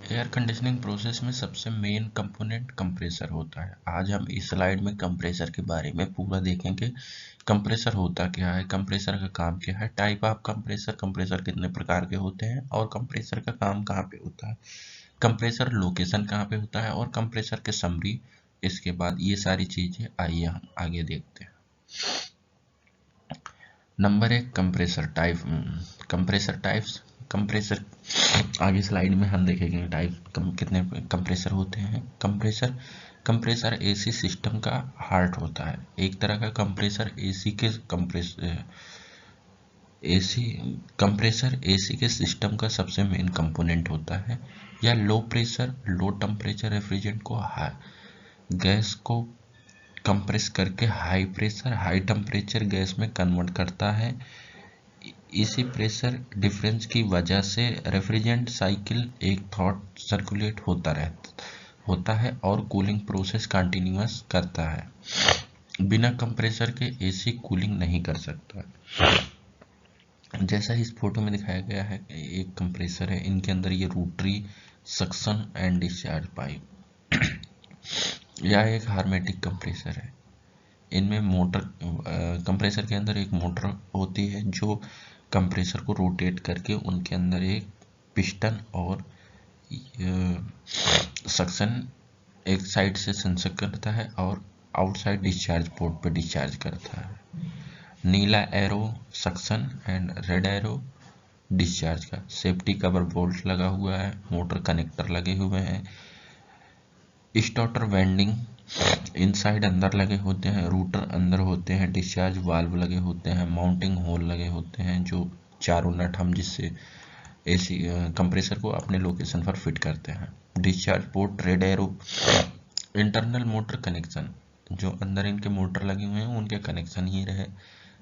Air conditioning process में सबसे main component compressor होता है। आज हम इस स्लाइड में कंप्रेसर के बारे में पूरा देखेंगे। कंप्रेसर होता क्या है, कंप्रेसर का काम क्या है, टाइप ऑफ कंप्रेसर, कंप्रेसर कितने प्रकार के होते हैं और कंप्रेसर का काम कहाँ पे होता है, कंप्रेसर लोकेशन कहाँ पे होता है और कंप्रेसर के समरी। इसके बाद ये सारी चीजें आइए हम आगे देखते हैं। Number 1, compressor type. Compressor types. Compressor आगे स्लाइड में हम देखेंगे टाइप कितने कंप्रेसर होते हैं। कंप्रेसर एसी सिस्टम का हार्ट होता है। एक तरह का कंप्रेसर एसी के सिस्टम का सबसे मेन कंपोनेंट होता है। या low pressure low temperature refrigerant को गैस को कंप्रेस करके high pressure high temperature gas में कन्वर्ट करता है। इसी प्रेशर डिफरेंस की वजह से रेफ्रिजरेंट साइकिल एक थॉट सर्कुलेट होता है और कूलिंग प्रोसेस कंटिन्यूअस करता है। बिना कंप्रेसर के एसी कूलिंग नहीं कर सकता। जैसा इस फोटो में दिखाया गया है, एक कंप्रेसर है, इनके अंदर ये rotary suction and discharge pipe यह एक हार्मेटिक कंप्रेसर है। इनमें मोटर कंप्रेसर के अंदर एक मोटर होती है जो कंप्रेसर को रोटेट करके उनके अंदर एक पिस्टन और सक्शन एक साइड से सेंसर करता है और आउटसाइड डिस्चार्ज पोर्ट पे डिस्चार्ज करता है। नीला arrow suction and red arrow discharge का। सेफ्टी कवर बोल्ट लगा हुआ है, मोटर कनेक्टर लगे हुए हैं, स्टार्टर वेंडिंग इनसाइड अंदर लगे होते हैं, रूटर अंदर होते हैं, डिस्चार्ज वाल्व लगे होते हैं, माउंटिंग होल लगे होते हैं, जो चारों नट हम जिससे एसी कंप्रेसर को अपने लोकेशन पर फिट करते हैं। Discharge port red arrow internal motor connection, जो अंदर इनके मोटर लगे हुए हैं उनके कनेक्शन ये रहे।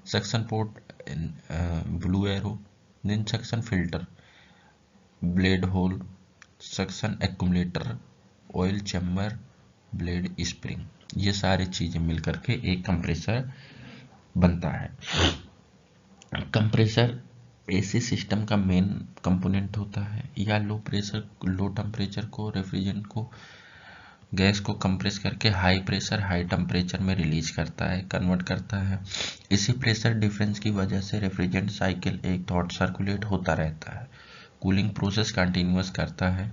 Suction port blue arrow, then suction filter, blade hole, suction accumulator, oil chamber, blade spring, ये सारी चीजें मिलकर के एक कंप्रेसर बनता है। कंप्रेसर एसी सिस्टम का मेन कंपोनेंट होता है। या लो टेम्परेचर को रेफ्रिजरेंट को गैस को कंप्रेस करके हाई प्रेशर हाई टेम्परेचर में रिलीज करता है, कन्वर्ट करता है। इसी प्रेशर डिफरेंस की वजह से रेफ्रिजरेंट साइकिल एक थॉट सर्कुलेट होता रहता है, कूलिंग प्रोसेस कंटिन्यूअस करता है।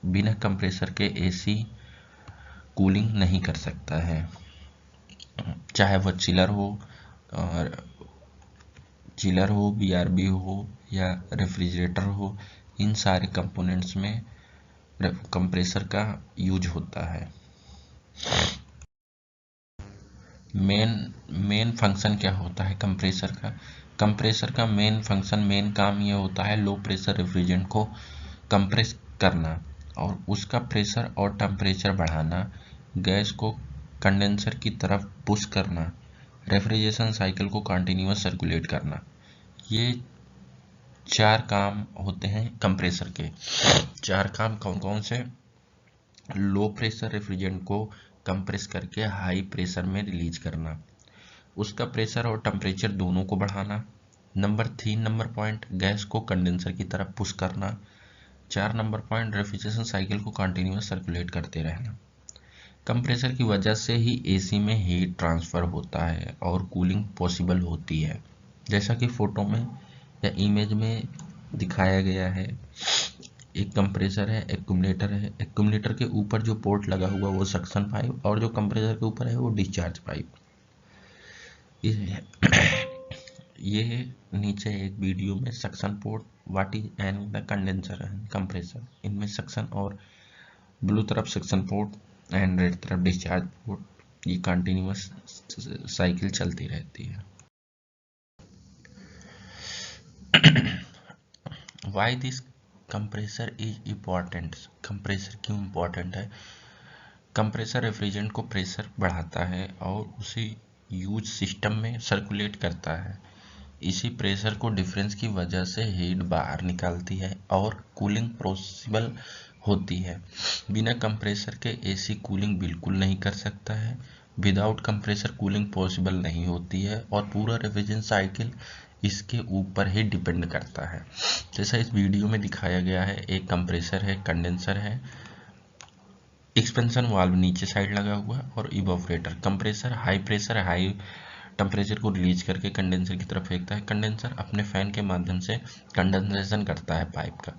बिना कंप्रेसर के एसी कूलिंग नहीं कर सकता है, चाहे वह चिलर हो, बीआरबी हो या रेफ्रिजरेटर हो। इन सारे कंपोनेंट्स में कंप्रेसर का यूज होता है। मेन फंक्शन क्या होता है कंप्रेसर का मेन काम ये होता है लो प्रेशर रेफ्रिजरेंट को कंप्रेस करना और उसका प्रेशर और टेम्परेचर बढ़ाना, गैस को कंडेंसर की तरफ पुश करना, रेफ्रिजरेशन साइकिल को कंटिन्यूअस सर्कुलेट करना। ये 4 काम होते हैं कंप्रेसर के। 4 काम कौन कौन से? लो प्रेशर रेफ्रिजरेंट को कंप्रेस करके हाई प्रेशर में रिलीज करना, उसका प्रेशर और टेम्परेचर दोनों को बढ़ाना। नंबर 3 पॉइंट, गैस को कंडेंसर की तरफ पुश करना। 4 नंबर पॉइंट, रेफ्रिजरेशन साइकिल को कंटिन्यूअस सर्कुलेट करते रहना। कंप्रेसर की वजह से ही एसी में हीट ट्रांसफर होता है और कूलिंग पॉसिबल होती है। जैसा कि फोटो में या इमेज में दिखाया गया है, एक कंप्रेसर है, एक्यूमुलेटर के ऊपर जो पोर्ट लगा हुआ वो सक्शन पाइप और जो कंप्रेसर के ऊपर है वो डिस्चार्ज पाइप। ये नीचे एक वीडियो में suction port what is and the condenser and compressor, इनमें सक्शन और ब्लू तरफ सक्शन पोर्ट एंड रेड तरफ डिस्चार्ज पोर्ट, ये कंटिन्यूअस साइकिल चलती रहती है। Why this compressor is important. Compressor क्यों इम्पॉर्टेंट है? कंप्रेसर रेफ्रिजरेंट को प्रेशर बढ़ाता है और उसे यूज सिस्टम में सर्कुलेट करता है। इसी प्रेशर को डिफरेंस की वजह से हीट बाहर निकालती है और कूलिंग पॉसिबल होती है। बिना कंप्रेसर के एसी कूलिंग बिल्कुल नहीं कर सकता है। विदाउट कंप्रेसर कूलिंग पॉसिबल नहीं होती है और पूरा रेफ्रिजरेशन साइकिल इसके ऊपर ही डिपेंड करता है। जैसा इस वीडियो में दिखाया गया है, एक कंप्रेसर है, कंडेंसर है, एक्सपेंशन वाल्व नीचे साइड लगा हुआ और evaporator. Compressor high pressure high temperature को रिलीज करके कंडेंसर की तरफ फेंकता है। कंडेंसर अपने फैन के माध्यम से कंडेंसेशन करता है पाइप का।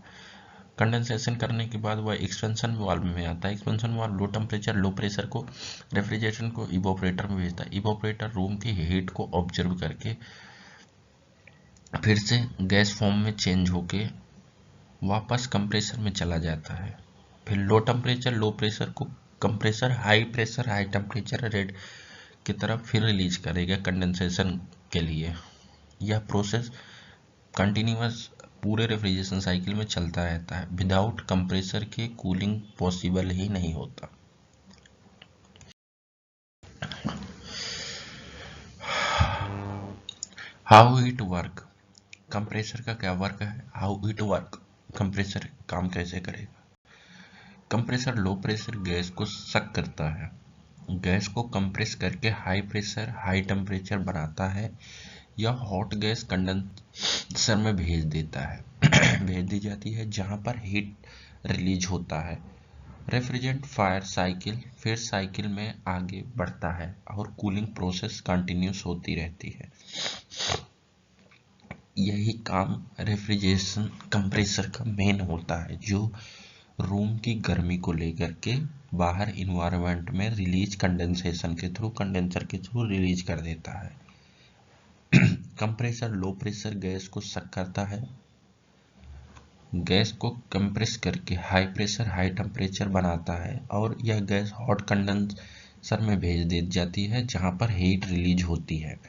कंडेंसेशन करने के बाद वह एक्सपेंशन वाल्व में आता है। Expansion valve low temperature low pressure को रेफ्रिजरेशन को इवोपरेटर में भेजता है। इवोपरेटर रूम की हीट को ऑब्जर्व करके फिर से गैस फॉर्म में चेंज होके वापस कंप्रेसर में चला जाता है। फिर लो टेम्परेचर लो प्रेशर को compressor high pressure high temperature red की तरफ फिर रिलीज करेगा कंडेंसेशन के लिए। यह प्रोसेस कंटिन्यूअस पूरे रेफ्रिजरेशन साइकिल में चलता रहता है। विदाउट कंप्रेसर के कूलिंग पॉसिबल ही नहीं होता। हाउ इट वर्क, कंप्रेसर का क्या वर्क है, हाउ इट वर्क, कंप्रेसर काम कैसे करेगा। कंप्रेसर लो प्रेशर गैस को सक करता है, गैस को कंप्रेस करके हाई प्रेशर हाई टेम्परेचर बनाता है या हॉट गैस कंडेंसर में भेज देता है भेज दी जाती है, जहां पर हीट रिलीज होता है। रेफ्रिजरेंट फायर साइकिल फिर साइकिल में आगे बढ़ता है और कूलिंग प्रोसेस कंटिन्यूस होती रहती है। यही काम रेफ्रिजरेशन कंप्रेसर का मेन होता है, जो रूम की गर्मी को लेकर के बाहर इन्वायरमेंट में रिलीज कंडेंसेशन के थ्रू कंडेंसर के थ्रू रिलीज कर देता है। कंप्रेसर लो प्रेशर गैस को सक करता है, गैस को कंप्रेस करके हाई प्रेशर हाई टेम्परेचर बनाता है और यह गैस हॉट कंडेंसर में भेज दी जाती है, जहां पर हीट रिलीज होती है।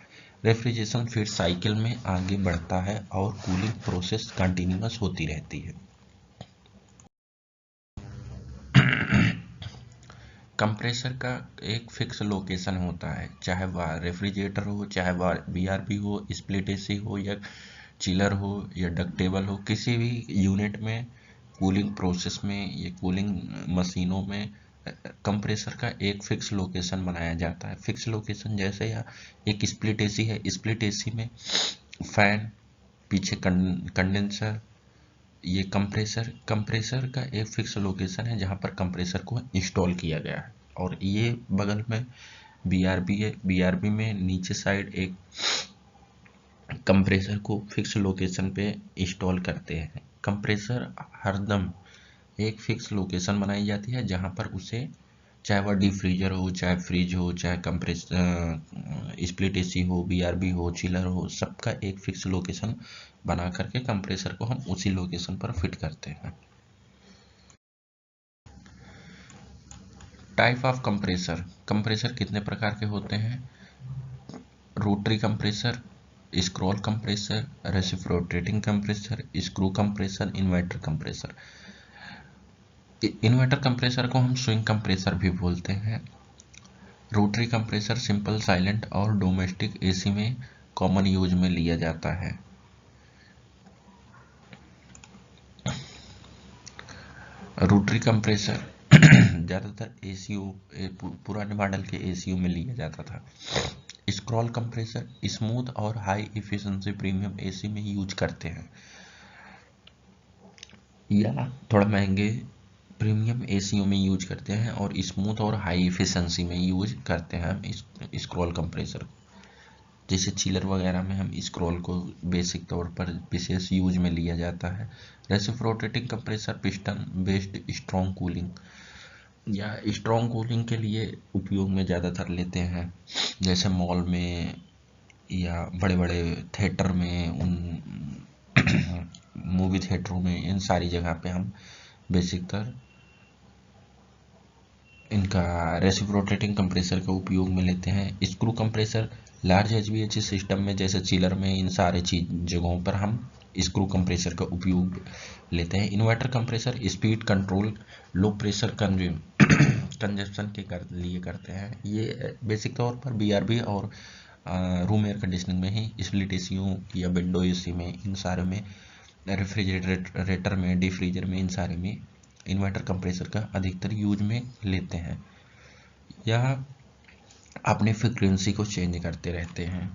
रेफ्रिजरेशन फिर साइकिल में आगे बढ़ता है और कूलिंग प्रोसेस कंटिन्यूअस होती रहती है। कंप्रेसर का एक फिक्स लोकेशन होता है, चाहे वह रेफ्रिजरेटर हो, चाहे वह बीआरबी हो, स्प्लिट एसी हो या चिलर हो या डक्टेबल हो, किसी भी यूनिट में कूलिंग प्रोसेस में या कूलिंग मशीनों में कंप्रेसर का एक फिक्स लोकेशन बनाया जाता है। फिक्स लोकेशन जैसे या एक स्प्लिट एसी है, स्प्लिट एसी में फैन पीछे कंडेंसर, ये कंप्रेसर का एक फिक्स लोकेशन है जहां पर कंप्रेसर को इंस्टॉल किया गया है। और ये बगल में बीआरबी है, बीआरबी में नीचे साइड एक कंप्रेसर को फिक्स लोकेशन पे इंस्टॉल करते हैं। कंप्रेसर हरदम एक फिक्स लोकेशन बनाई जाती है जहां पर उसे, चाहे वह डीप फ्रीजर हो, चाहे फ्रिज हो, चाहे स्प्लिट एसी हो, बीआरबी हो, चिलर हो, सबका एक फिक्स लोकेशन बना करके कंप्रेसर को हम उसी लोकेशन पर फिट करते हैं। टाइप ऑफ कंप्रेसर, कंप्रेसर कितने प्रकार के होते हैं। Rotary compressor, scroll compressor, reciprocating compressor, screw compressor, inverter compressor. Inverter compressor को हम स्विंग कंप्रेसर भी बोलते हैं। रोटरी कंप्रेसर सिंपल साइलेंट और डोमेस्टिक एसी में कॉमन यूज में लिया जाता है। रोटरी कंप्रेसर ज़्यादातर एसीयू पुराने मॉडल के एसीयू में लिया जाता था। स्क्रॉल कंप्रेसर स्मूथ और हाई इफिशिएंसी प्रीमियम एसी में यूज करते हैं, या थोड़ा महंगे प्रीमियम एसीओ में यूज करते हैं और स्मूथ और हाई इफिशिएंसी में यूज करते हैं हम स्क्रॉल कंप्रेसर को। जैसे चिलर वगैरह में हम स्क्रॉल को बेसिक तौर पर विशेष यूज में लिया जाता है। Reciprocating compressor piston based strong cooling या स्ट्रॉन्ग कूलिंग के लिए उपयोग में ज़्यादातर लेते हैं, जैसे मॉल में या बड़े बड़े थिएटर में, उन मूवी थिएटरों में, इन सारी जगह पे हम बेसिकतर इनका रेसिप्रोकेटिंग कंप्रेसर का उपयोग में लेते हैं। स्क्रू कंप्रेसर लार्ज एचवीएची सिस्टम में, जैसे चिलर में, इन सारे जगहों पर हम स्क्रू कंप्रेसर का उपयोग लेते हैं। Inverter compressor speed control low pressure consumption के लिए करते हैं। ये बेसिक तौर पर बीआरबी और रूम एयर कंडीशनिंग में ही, स्प्लिट एसीओ या विंडो एसी में, इन सारे में, रेफ्रिजरेटर में, डी फ्रीजर में, इन सारे में इन्वर्टर कंप्रेसर का अधिकतर यूज में लेते हैं, या अपने फ्रीक्वेंसी को चेंज करते रहते हैं।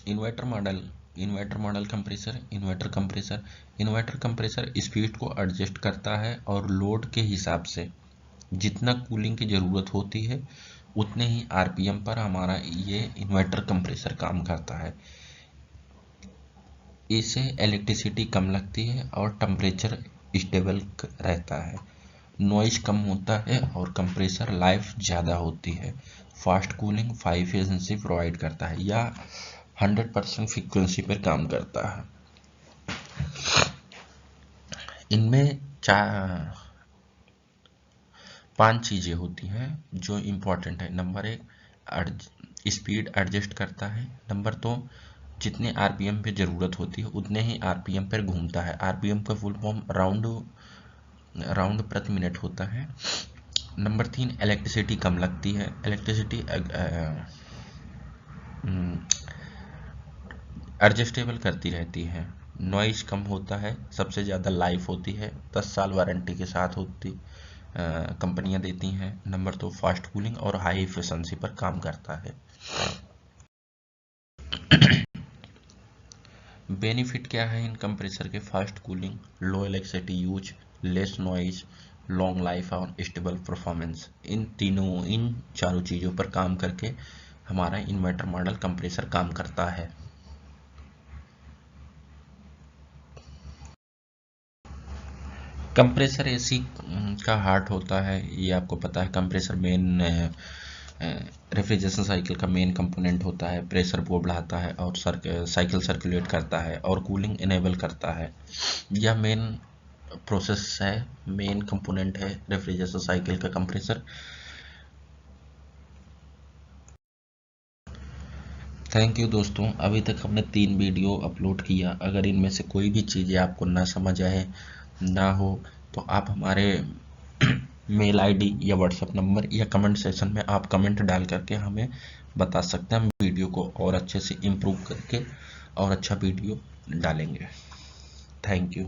Inverter model compressor, inverter compressor speed को एडजस्ट करता है और लोड के हिसाब से जितना कूलिंग की ज़रूरत होती है उतने ही आरपीएम पर हमारा ये इन्वर्टर कंप्रेसर काम करता है। इससे इलेक्ट्रिसिटी कम लगती है और टेम्परेचर स्टेबल रहता है, नॉइज कम होता है और कंप्रेसर लाइफ ज़्यादा होती है। फास्ट कूलिंग 5 एफिशिएंसी प्रोवाइड करता है या 100% फ्रीक्वेंसी पर काम करता है। इनमें 5 चीज़ें होती हैं जो इम्पोर्टेंट है। नंबर 1, स्पीड एडजस्ट करता है। नंबर 2, जितने आरपीएम पे ज़रूरत होती है उतने ही आरपीएम पर घूमता है। आरपीएम का फुल फॉर्म राउंड प्रति मिनट होता है। नंबर 3, इलेक्ट्रिसिटी कम लगती है। इलेक्ट्रिसिटी एडजस्टेबल करती रहती है। नॉइज कम होता है। सबसे ज़्यादा लाइफ होती है, 10 साल वारंटी के साथ होती कंपनियां देती हैं। नंबर 2, फास्ट कूलिंग और हाई एफिशिएंसी पर काम करता है। बेनिफिट क्या है इन कंप्रेसर के? Fast cooling, low electricity use, less noise, long life और स्टेबल परफॉर्मेंस। इन चारों चीज़ों पर काम करके हमारा इन्वर्टर मॉडल कंप्रेसर काम करता है। कंप्रेसर एसी का हार्ट होता है, ये आपको पता है। कंप्रेसर मेन रेफ्रिजरेशन साइकिल का मेन कंपोनेंट होता है। प्रेशर को बढ़ाता है और साइकिल सर्कुलेट करता है और कूलिंग इनेबल करता है। यह मेन प्रोसेस है, मेन कंपोनेंट है रेफ्रिजरेशन साइकिल का कंप्रेसर। थैंक यू दोस्तों, अभी तक हमने 3 वीडियो अपलोड किया। अगर इनमें से कोई भी चीज़ें आपको ना समझ आए ना हो तो आप हमारे मेल आईडी या व्हाट्सएप नंबर या कमेंट सेक्शन में आप कमेंट डाल करके हमें बता सकते हैं। हम वीडियो को और अच्छे से इम्प्रूव करके और अच्छा वीडियो डालेंगे। Thank you.